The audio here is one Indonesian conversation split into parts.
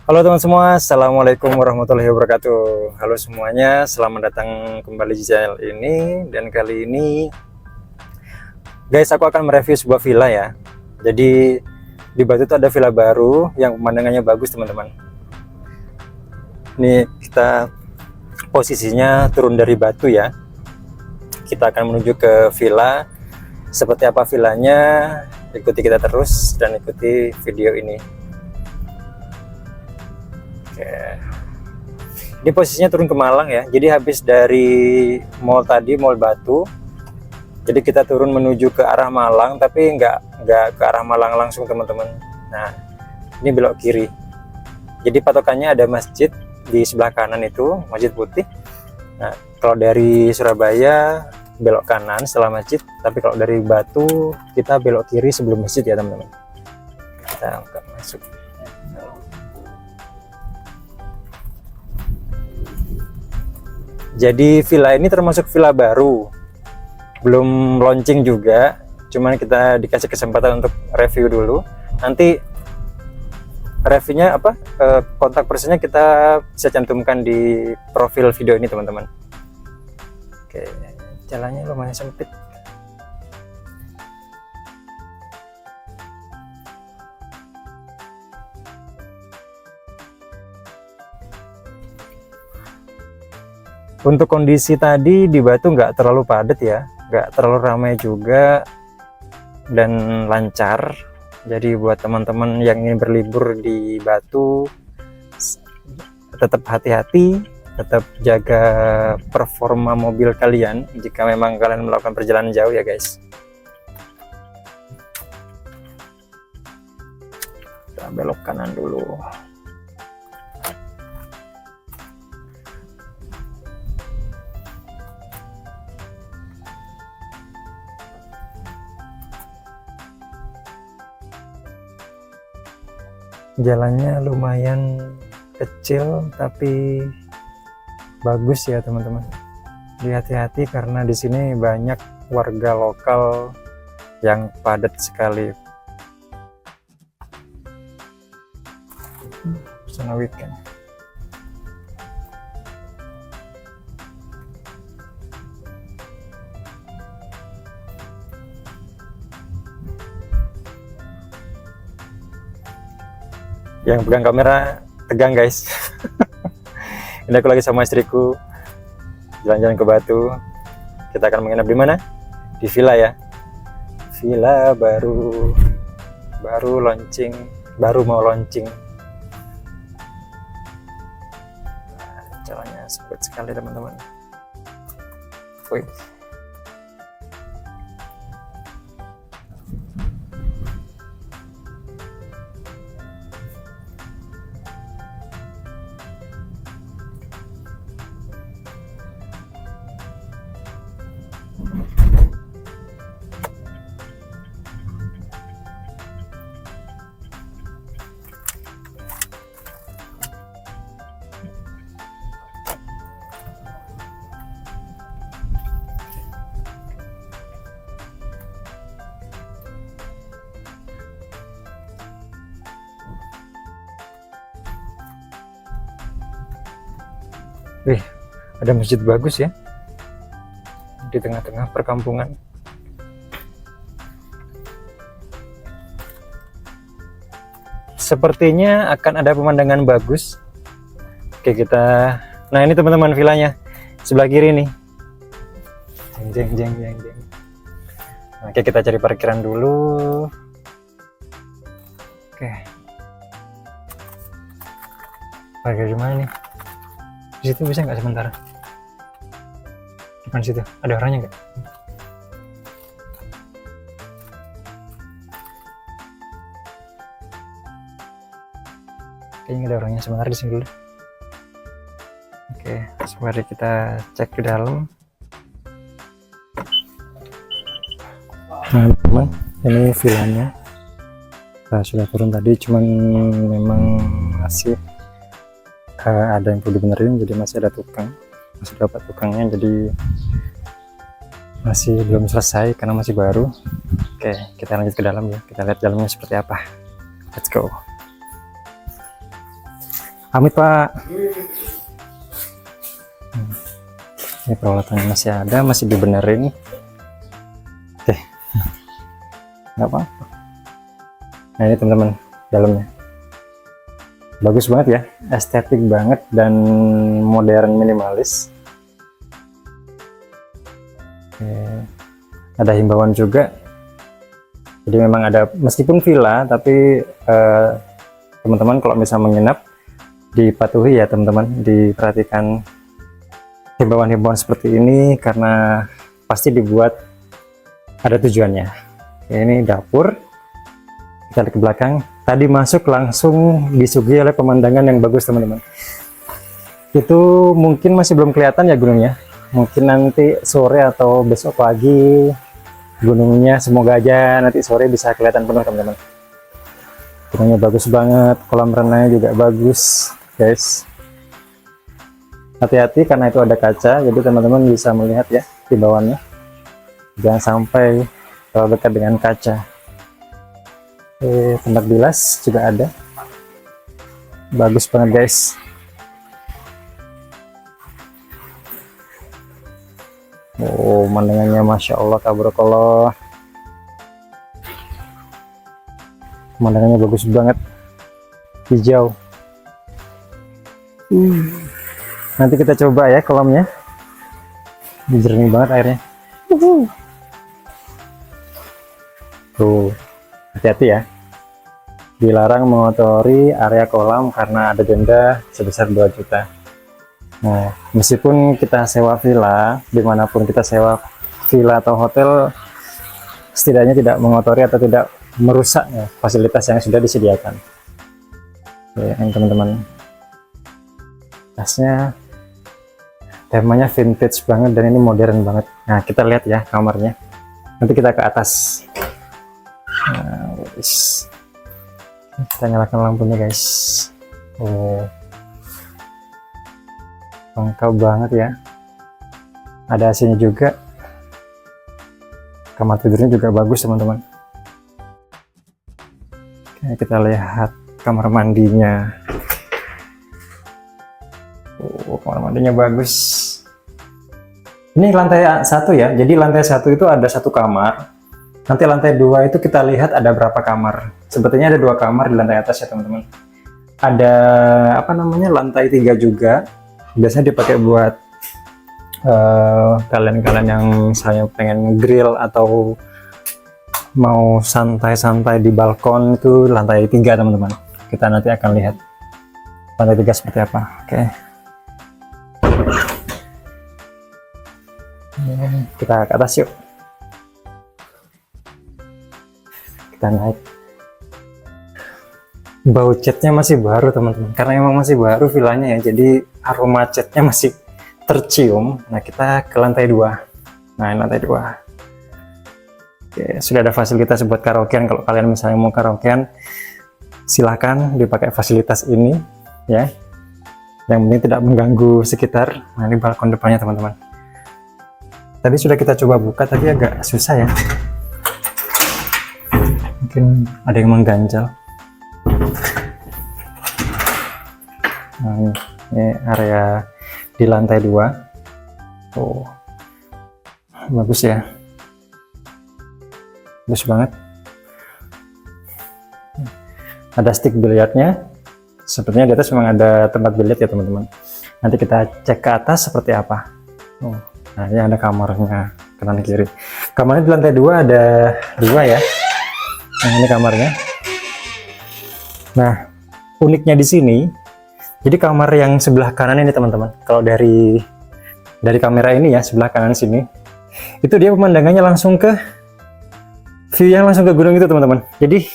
Halo teman semua, Assalamualaikum warahmatullahi wabarakatuh. Halo semuanya, selamat datang kembali di channel ini. Dan kali ini guys, aku akan mereview sebuah villa ya. Jadi di Batu itu ada villa baru yang pemandangannya bagus teman-teman. Ini kita posisinya turun dari Batu ya. Kita akan menuju ke villa. Seperti apa villanya, ikuti kita terus dan ikuti video ini. Oke. Ini posisinya turun ke Malang ya. Jadi habis dari mall tadi, Mall Batu. Jadi kita turun menuju ke arah Malang, tapi nggak ke arah Malang langsung teman-teman. Nah, ini belok kiri. Jadi patokannya ada masjid di sebelah kanan itu, Masjid Putih. Nah, kalau dari Surabaya belok kanan setelah masjid, tapi kalau dari Batu kita belok kiri sebelum masjid ya teman-teman. Kita akan masuk. Jadi villa ini termasuk villa baru, belum launching juga, cuman kita dikasih kesempatan untuk review dulu. Nanti reviewnya apa, kontak personnya kita bisa cantumkan di profil video ini teman-teman. Oke, jalannya lumayan sempit. Untuk kondisi tadi di Batu nggak terlalu padat ya, nggak terlalu ramai juga, dan lancar. Jadi buat teman-teman yang ingin berlibur di Batu, tetap hati-hati, tetap jaga performa mobil kalian jika memang kalian melakukan perjalanan jauh ya guys. Kita belok kanan dulu. Jalannya lumayan kecil tapi bagus ya teman-teman. Hati-hati karena di sini banyak warga lokal yang padat sekali. Suasana weekend. Yang pegang kamera tegang guys. Ini aku lagi sama istriku jalan-jalan ke Batu. Kita akan menginap di mana? Di villa ya. Villa baru launching, baru mau launching. Nah, jalannya sempit sekali teman-teman. Wih. Wih, ada masjid bagus ya di tengah-tengah perkampungan. Sepertinya akan ada pemandangan bagus. Oke, kita, nah ini teman-teman villanya sebelah kiri nih. Jeng jeng jeng jeng. Oke, kita cari parkiran dulu. Oke, parkir di mana nih? Di situ bisa nggak sementara? Depan situ ada orangnya nggak? Kayaknya ada orangnya, sebentar di sini dulu. Oke, mari kita cek ke dalam. Nah teman, ini villanya. Nah, sudah turun tadi, cuman memang masih ada yang perlu dibenerin, jadi masih ada tukang, masih dapat tukangnya, jadi masih belum selesai karena masih baru. Oke, kita lanjut ke dalam ya, kita lihat dalamnya seperti apa. Let's go. Pamit Pak. Ini peralatannya masih ada, masih dibenerin. Oke, nggak apa-apa. Nah ini teman-teman dalamnya, bagus banget ya, estetik banget dan modern minimalis. Oke. Ada himbauan juga, jadi memang ada, meskipun villa tapi teman-teman kalau misalnya menginap dipatuhi ya teman-teman, diperhatikan himbauan-himbauan seperti ini karena pasti dibuat ada tujuannya. Oke, ini dapur, kita lihat ke belakang. Tadi masuk langsung disuguhi oleh pemandangan yang bagus teman-teman. Itu mungkin masih belum kelihatan ya gunungnya, mungkin nanti sore atau besok pagi gunungnya, semoga aja nanti sore bisa kelihatan penuh teman-teman. Gunungnya bagus banget, kolam renangnya juga bagus guys. Hati-hati karena itu ada kaca, jadi teman-teman bisa melihat ya di bawahnya, jangan sampai terlalu dekat dengan kaca. Tempat bilas juga ada, bagus banget guys. Oh, pemandangannya masya Allah, tabarakallah. Pemandangannya bagus banget, hijau. Nanti kita coba ya kolamnya, jernih banget airnya. Tuh, hati-hati ya, dilarang mengotori area kolam karena ada denda sebesar 2 juta. Nah, meskipun kita sewa villa, dimanapun kita sewa villa atau hotel, setidaknya tidak mengotori atau tidak merusak ya, fasilitas yang sudah disediakan. Oke, teman-teman, tasnya temanya vintage banget dan ini modern banget. Nah, kita lihat ya kamarnya, nanti kita ke atas. Nah, kita nyalakan lampunya guys. Oh, lengkap banget ya, ada AC-nya juga. Kamar tidurnya juga bagus teman-teman. Oke, kita lihat kamar mandinya. Oh, kamar mandinya bagus. Ini lantai 1 ya, jadi lantai 1 itu ada 1 kamar. Nanti lantai 2 itu kita lihat ada berapa kamar. Sepertinya ada 2 kamar di lantai atas ya teman-teman. Ada apa namanya, lantai 3 juga. Biasanya dipakai buat kalian-kalian yang misalnya pengen grill atau mau santai-santai di balkon, itu lantai 3 teman-teman. Kita nanti akan lihat lantai 3 seperti apa. Oke. Kita ke atas yuk, kita naik. Bau catnya masih baru teman-teman, karena emang masih baru villanya ya, jadi aroma catnya masih tercium. Nah, kita ke lantai 2. Nah, ini lantai 2. Oke, sudah ada fasilitas buat karaokean. Kalau kalian misalnya mau karaokean, silahkan dipakai fasilitas ini ya, yang penting tidak mengganggu sekitar. Nah, ini balkon depannya teman-teman. Tadi sudah kita coba buka, tapi agak susah ya, mungkin ada yang mengganjal. Nah, ini area di lantai 2. Oh, bagus ya, bagus banget. Ada stick biliarnya, sepertinya di atas memang ada tempat biliar ya teman-teman. Nanti kita cek ke atas seperti apa. Oh, nah ini ada kamarnya kanan kiri. Kamarnya di lantai 2 ada 2 ya. Nah, ini kamarnya. Nah, uniknya di sini, jadi kamar yang sebelah kanan ini teman-teman, kalau dari kamera ini ya, sebelah kanan sini, itu dia pemandangannya langsung ke view yang langsung ke gunung itu teman-teman. Jadi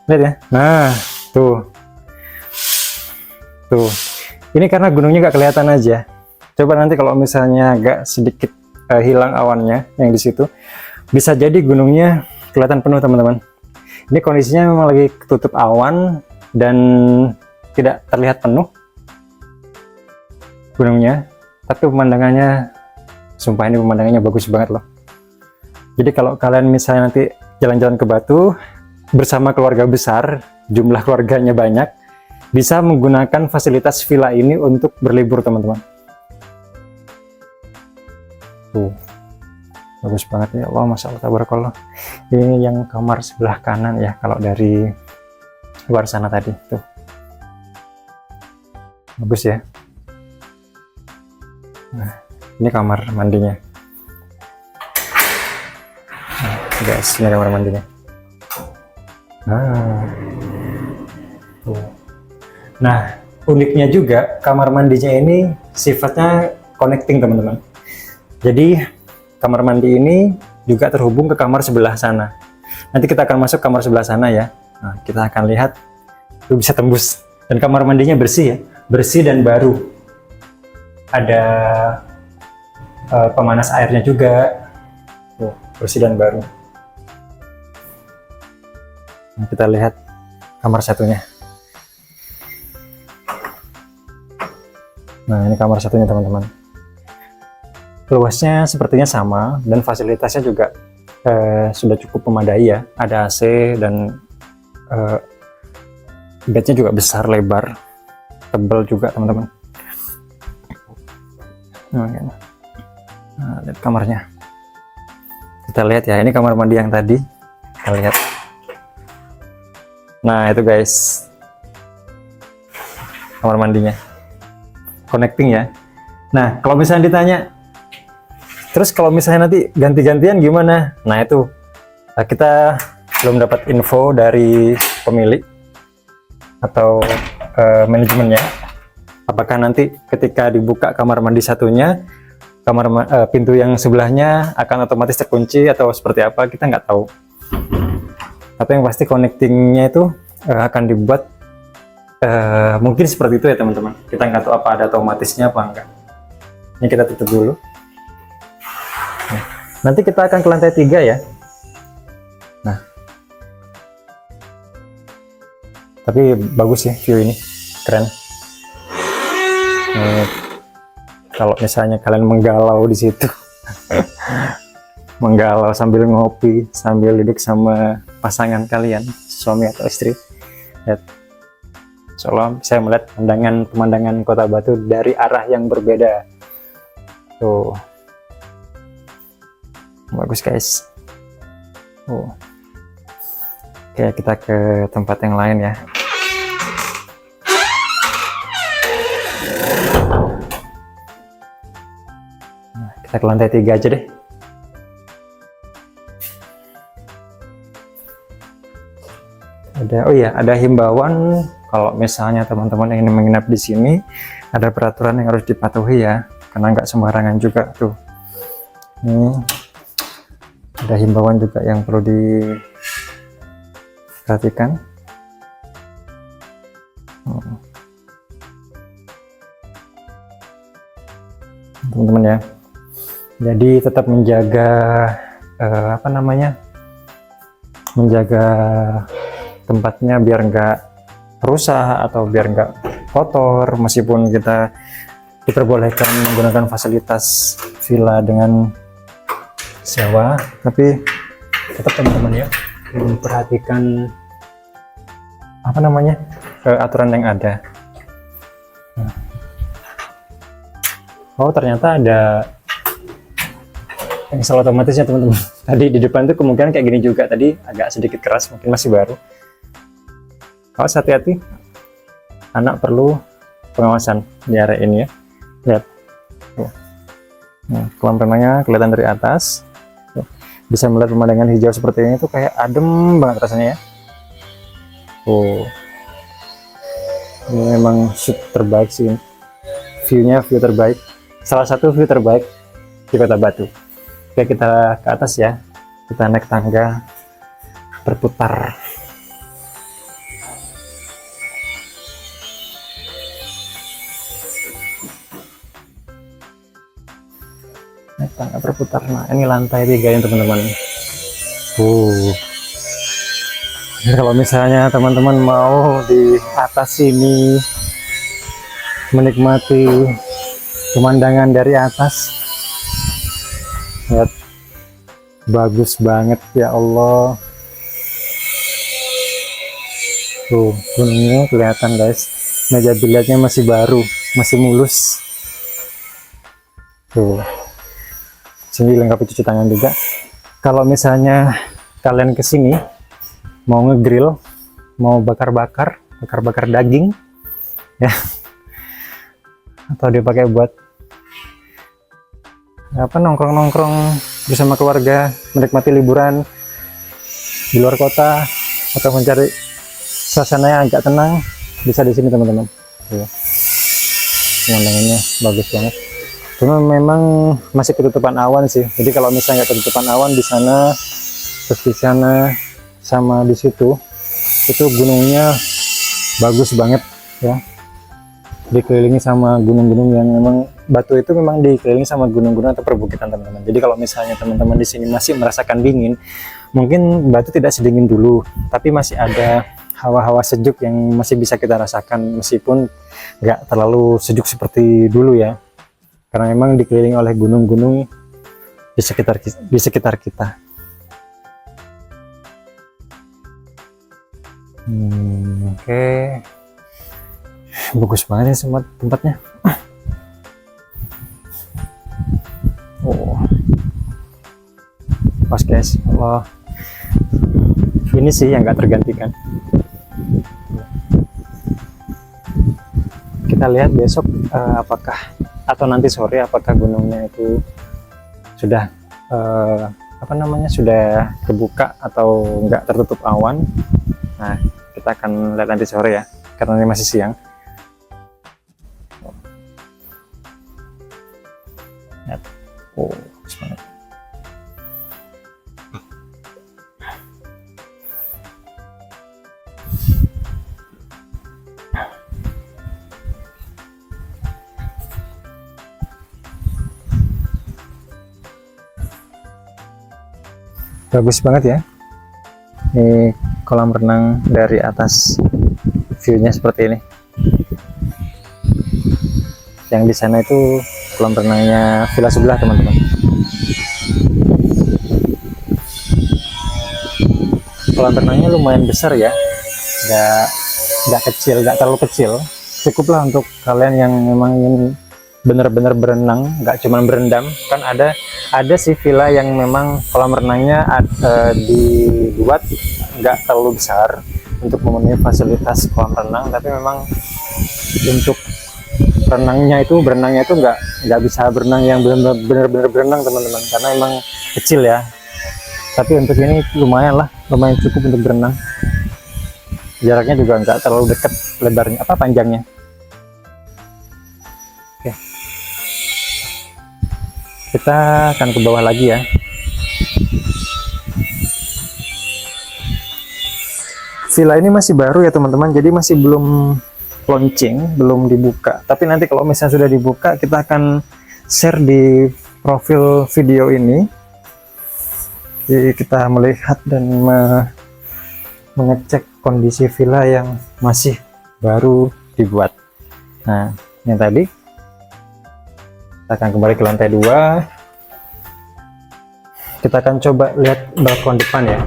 lihat ya, nah tuh ini karena gunungnya gak kelihatan aja. Coba nanti kalau misalnya agak sedikit hilang awannya yang di situ, bisa jadi gunungnya kelihatan penuh teman-teman. Ini kondisinya memang lagi ketutup awan dan tidak terlihat penuh gunungnya, tapi pemandangannya, sumpah ini pemandangannya bagus banget loh. Jadi kalau kalian misalnya nanti jalan-jalan ke Batu bersama keluarga besar, jumlah keluarganya banyak, bisa menggunakan fasilitas villa ini untuk berlibur teman-teman. Tuh, bagus banget ya Allah, masya Allah, tabarakallah. Ini yang kamar sebelah kanan ya, kalau dari luar sana tadi tuh, bagus ya. Nah, ini kamar mandinya. Nah, guys, ini kamar mandinya. Tuh. Nah, uniknya juga kamar mandinya ini sifatnya connecting teman-teman. Jadi kamar mandi ini juga terhubung ke kamar sebelah sana. Nanti kita akan masuk kamar sebelah sana ya. Nah, kita akan lihat itu bisa tembus, dan kamar mandinya bersih ya, bersih dan baru. Ada pemanas airnya juga. Tuh, bersih dan baru. Nah, kita lihat kamar satunya. Nah, ini kamar satunya teman-teman. Luasnya sepertinya sama dan fasilitasnya juga sudah cukup memadai ya. Ada AC dan bednya juga besar, lebar, tebal juga teman-teman. Nah, lihat kamarnya. Kita lihat ya, ini kamar mandi yang tadi. Kita lihat. Nah, itu guys, kamar mandinya. Connecting ya. Nah, kalau misalnya ditanya, terus kalau misalnya nanti ganti-gantian gimana? Nah, itu kita belum dapat info dari pemilik atau manajemennya. Apakah nanti ketika dibuka kamar mandi satunya, pintu yang sebelahnya akan otomatis terkunci atau seperti apa, kita nggak tahu. Tapi yang pasti connectingnya itu akan dibuat mungkin seperti itu ya teman-teman. Kita nggak tahu apa ada otomatisnya apa enggak. Ini kita tutup dulu. Nah, nanti kita akan ke lantai 3 ya. Nah, tapi bagus ya view ini, keren. Kalau misalnya kalian menggalau di situ, menggalau sambil ngopi, sambil duduk sama pasangan kalian, suami atau istri, lihat. Soalnya saya melihat pemandangan Kota Batu dari arah yang berbeda. Tuh, bagus guys. Oke, kita ke tempat yang lain ya. Nah, kita ke lantai 3 aja deh. Ada himbauan kalau misalnya teman-teman yang ingin menginap di sini, ada peraturan yang harus dipatuhi ya, karena nggak sembarangan juga tuh. Ini ada himbauan juga yang perlu diperhatikan. Teman-teman ya. Jadi tetap menjaga menjaga tempatnya biar nggak rusak atau biar nggak kotor, meskipun kita diperbolehkan menggunakan fasilitas villa dengan sewa, tapi tetap teman-teman ya memperhatikan aturan yang ada. Oh, ternyata ada install otomatisnya teman-teman. Tadi di depan tuh kemungkinan kayak gini juga, tadi agak sedikit keras, mungkin masih baru. Awas, hati-hati, anak perlu pengawasan di area ini ya. Lihat, kolam renangnya kelihatan dari atas. Bisa melihat pemandangan hijau seperti ini tuh kayak adem banget rasanya ya. Ini memang shoot terbaik sih, view terbaik, salah satu view terbaik di Kota Batu. Oke, kita ke atas ya, kita naik tangga berputar. Naik tangga berputar. Nah, ini lantai 3 ya teman-teman. Kalau misalnya teman-teman mau di atas sini menikmati pemandangan dari atas, lihat, bagus banget ya Allah. Tuh, gunungnya kelihatan guys. Meja biliarnya masih baru, masih mulus. Tuh, sini lengkap cuci tangan juga. Kalau misalnya kalian kesini mau ngegrill, mau bakar-bakar daging, ya, atau dipakai buat apa, nongkrong-nongkrong bersama keluarga, menikmati liburan di luar kota, atau mencari suasana yang agak tenang, bisa di sini teman-teman. Pemandangannya bagus banget. Cuma memang masih ketutupan awan sih. Jadi kalau misalnya nggak ketutupan awan di sana, terus di sana sama di situ, itu gunungnya bagus banget ya. Dikelilingi sama gunung-gunung yang memang Batu itu memang dikelilingi sama gunung-gunung atau perbukitan teman-teman. Jadi kalau misalnya teman-teman di sini masih merasakan dingin, mungkin Batu tidak sedingin dulu, tapi masih ada hawa-hawa sejuk yang masih bisa kita rasakan meskipun nggak terlalu sejuk seperti dulu ya. Karena memang dikelilingi oleh gunung-gunung di sekitar kita. Oke. Bagus banget ya semua tempatnya. Oh, pas guys. Wah, ini sih yang nggak tergantikan. Kita lihat besok apakah, atau nanti sore apakah gunungnya itu sudah apa namanya, sudah terbuka atau nggak tertutup awan. Nah, kita akan lihat nanti sore ya, karena ini masih siang. Oh, semangat. Bagus banget ya. Ini kolam renang dari atas, view-nya seperti ini. Yang di sana itu kolam renangnya villa sebelah teman-teman. Kolam renangnya lumayan besar ya, nggak kecil, nggak terlalu kecil. Cukuplah untuk kalian yang memang ingin benar-benar berenang, nggak cuma berendam. Kan ada sih villa yang memang kolam renangnya dibuat nggak terlalu besar untuk memenuhi fasilitas kolam renang, tapi memang untuk berenangnya itu nggak bisa berenang yang benar-benar berenang teman-teman, karena emang kecil ya. Tapi untuk ini lumayan cukup untuk berenang. Jaraknya juga nggak terlalu dekat lebarnya, panjangnya. Oke, kita akan ke bawah lagi ya. Villa ini masih baru ya teman-teman, jadi masih belum launching, belum dibuka. Tapi nanti kalau misalnya sudah dibuka, kita akan share di profil video ini. Jadi kita melihat dan mengecek kondisi villa yang masih baru dibuat. Nah, yang tadi kita akan kembali ke lantai 2. Kita akan coba lihat balkon depan ya.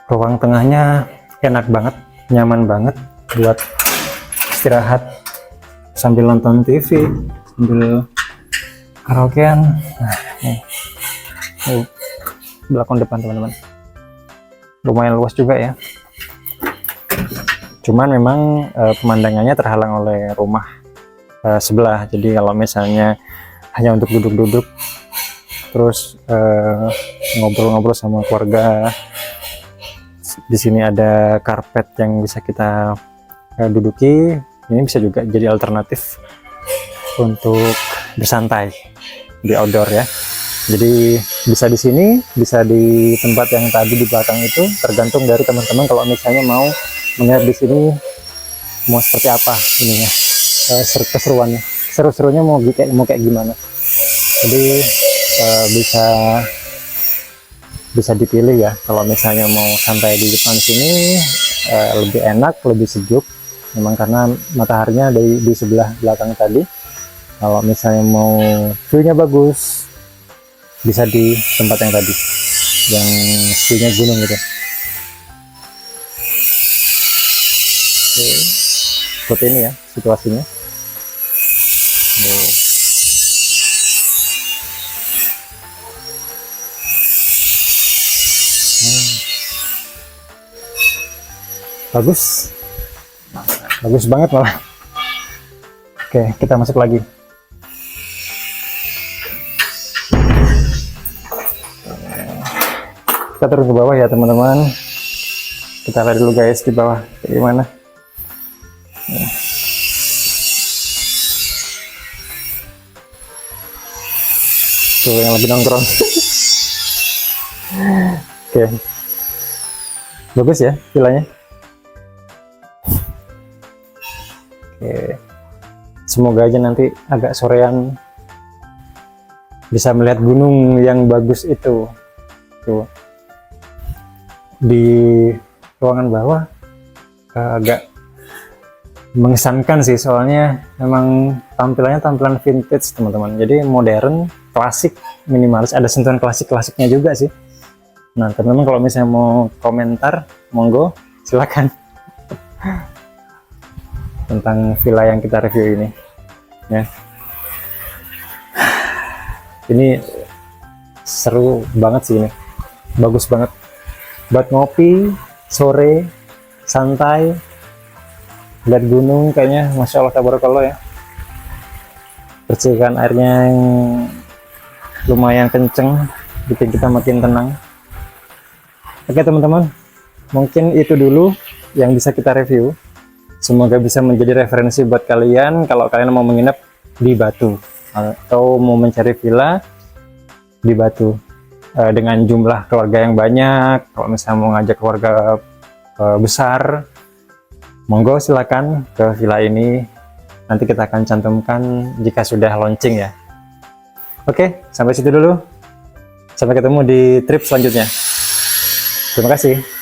Ruang tengahnya enak banget, nyaman banget buat istirahat sambil nonton TV, sambil karaokean. Nah, nih balkon depan teman-teman, lumayan luas juga ya. Cuman memang pemandangannya terhalang oleh rumah sebelah. Jadi kalau misalnya hanya untuk duduk-duduk terus ngobrol-ngobrol sama keluarga, di sini ada karpet yang bisa kita duduki. Ini bisa juga jadi alternatif untuk bersantai di outdoor ya. Jadi bisa di sini, bisa di tempat yang tadi di belakang itu, tergantung dari teman-teman. Kalau misalnya mau melihat di sini mau seperti apa ininya, keseruannya, seru-serunya mau kayak gimana. Jadi bisa dipilih ya. Kalau misalnya mau santai di depan sini lebih enak, lebih sejuk, memang karena mataharinya di sebelah belakang tadi. Kalau misalnya mau view-nya bagus, bisa di tempat yang tadi, yang view-nya gunung gitu. Oke, seperti ini ya situasinya. Bagus, bagus banget malah. Oke, kita masuk lagi. Kita turun ke bawah ya teman-teman. Kita lihat dulu guys di bawah gimana. Tuh yang lagi nongkrong. Oke, bagus ya villanya. Oke, semoga aja nanti agak sorean bisa melihat gunung yang bagus itu. Tuh di ruangan bawah agak mengesankan sih, soalnya memang tampilannya tampilan vintage teman-teman, jadi modern, klasik, minimalis, ada sentuhan klasik-klasiknya juga sih. Nah teman-teman kalau misalnya mau komentar monggo silakan tentang villa yang kita review ini ya. Ini seru banget sih, ini bagus banget buat ngopi sore santai lihat gunung, kayaknya masya Allah tabarakallah ya. Percikan airnya yang lumayan kenceng bikin kita makin tenang. Oke teman-teman, mungkin itu dulu yang bisa kita review. Semoga bisa menjadi referensi buat kalian kalau kalian mau menginap di Batu atau mau mencari villa di Batu dengan jumlah keluarga yang banyak. Kalau misalnya mau ngajak keluarga besar, monggo silakan ke villa ini. Nanti kita akan cantumkan jika sudah launching ya. Oke, sampai situ dulu. Sampai ketemu di trip selanjutnya. Terima kasih.